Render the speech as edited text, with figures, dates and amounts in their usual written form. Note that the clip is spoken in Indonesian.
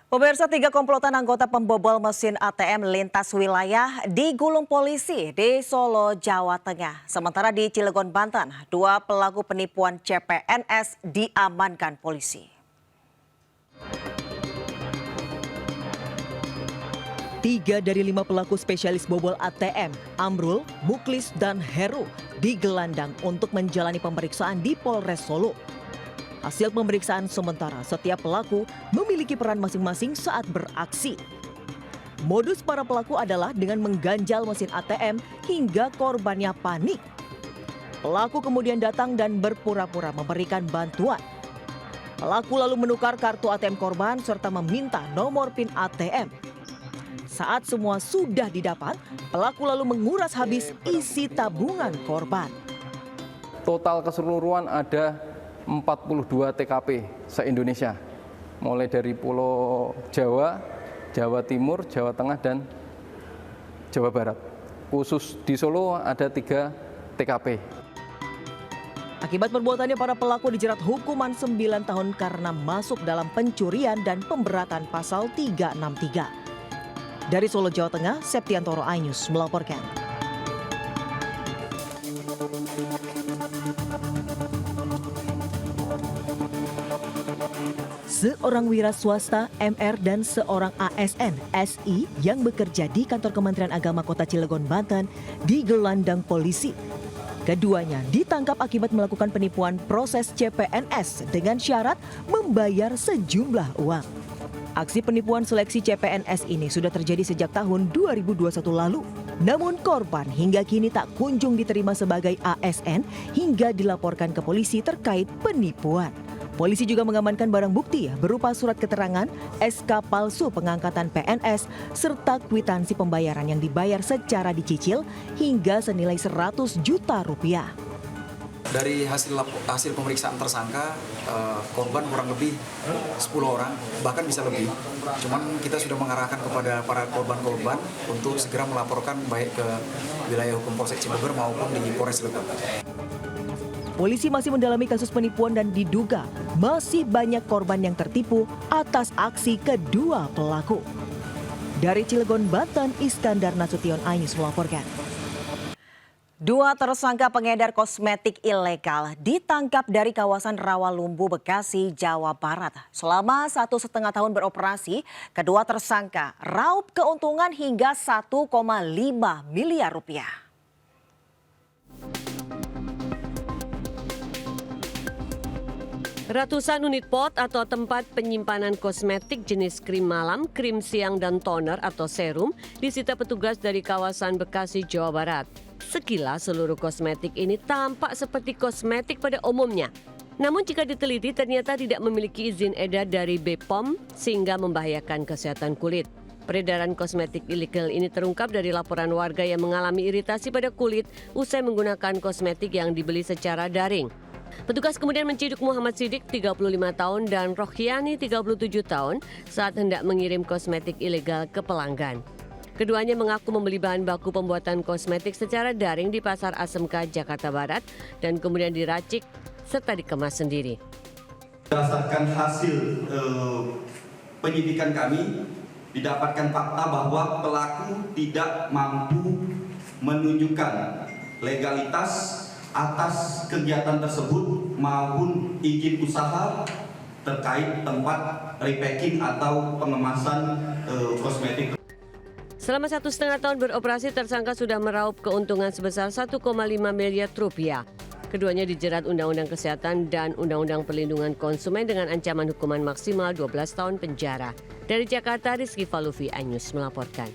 Pemirsa, 3 komplotan anggota pembobol mesin ATM lintas wilayah digulung polisi di Solo, Jawa Tengah. Sementara di Cilegon, Banten, 2 pelaku penipuan CPNS diamankan polisi. 3 dari 5 pelaku spesialis bobol ATM, Amrul, Muklis, dan Heru, digelandang untuk menjalani pemeriksaan di Polres Solo. Hasil pemeriksaan sementara, setiap pelaku memiliki peran masing-masing saat beraksi. Modus para pelaku adalah dengan mengganjal mesin ATM hingga korbannya panik. Pelaku kemudian datang dan berpura-pura memberikan bantuan. Pelaku lalu menukar kartu ATM korban serta meminta nomor PIN ATM. Saat semua sudah didapat, pelaku lalu menguras habis isi tabungan korban. Total keseluruhan ada 42 TKP se-Indonesia, mulai dari Pulau Jawa, Jawa Timur, Jawa Tengah, dan Jawa Barat. Khusus di Solo ada 3 TKP. Akibat perbuatannya, para pelaku dijerat hukuman 9 tahun karena masuk dalam pencurian dan pemberatan pasal 363. Dari Solo, Jawa Tengah, Septiantoro iNews melaporkan. Seorang wira swasta MR dan seorang ASN SI yang bekerja di kantor Kementerian Agama Kota Cilegon, Banten digelandang polisi. Keduanya ditangkap akibat melakukan penipuan proses CPNS dengan syarat membayar sejumlah uang. Aksi penipuan seleksi CPNS ini sudah terjadi sejak tahun 2021 lalu. Namun korban hingga kini tak kunjung diterima sebagai ASN hingga dilaporkan ke polisi terkait penipuan. Polisi juga mengamankan barang bukti berupa surat keterangan, SK palsu pengangkatan PNS, serta kwitansi pembayaran yang dibayar secara dicicil hingga senilai 100 juta rupiah. Dari hasil pemeriksaan tersangka, korban kurang lebih 10 orang, bahkan bisa lebih. Cuman kita sudah mengarahkan kepada para korban-korban untuk segera melaporkan baik ke wilayah hukum Polsek Cibubur maupun di Polres Cilegon. Polisi masih mendalami kasus penipuan dan diduga masih banyak korban yang tertipu atas aksi kedua pelaku. Dari Cilegon, Banten, Iskandar Nasution iNews melaporkan. 2 tersangka pengedar kosmetik ilegal ditangkap dari kawasan Rawalumbu, Bekasi, Jawa Barat. Selama 1,5 tahun beroperasi, kedua tersangka raup keuntungan hingga 1,5 miliar rupiah. Ratusan unit pot atau tempat penyimpanan kosmetik jenis krim malam, krim siang, dan toner atau serum disita petugas dari kawasan Bekasi, Jawa Barat. Sekilas seluruh kosmetik ini tampak seperti kosmetik pada umumnya. Namun jika diteliti ternyata tidak memiliki izin edar dari BPOM sehingga membahayakan kesehatan kulit. Peredaran kosmetik ilegal ini terungkap dari laporan warga yang mengalami iritasi pada kulit usai menggunakan kosmetik yang dibeli secara daring. Petugas kemudian menciduk Muhammad Sidik, 35 tahun, dan Rohkiani, 37 tahun, saat hendak mengirim kosmetik ilegal ke pelanggan. Keduanya mengaku membeli bahan baku pembuatan kosmetik secara daring di Pasar Asmk, Jakarta Barat, dan kemudian diracik serta dikemas sendiri. Berdasarkan hasil penyidikan kami, didapatkan fakta bahwa pelaku tidak mampu menunjukkan legalitas atas kegiatan tersebut maupun izin usaha terkait tempat repacking atau pengemasan kosmetik. Selama 1,5 tahun beroperasi, tersangka sudah meraup keuntungan sebesar 1,5 miliar rupiah. Keduanya dijerat Undang-Undang Kesehatan dan Undang-Undang Perlindungan Konsumen dengan ancaman hukuman maksimal 12 tahun penjara. Dari Jakarta, Rizky Falufi iNews melaporkan.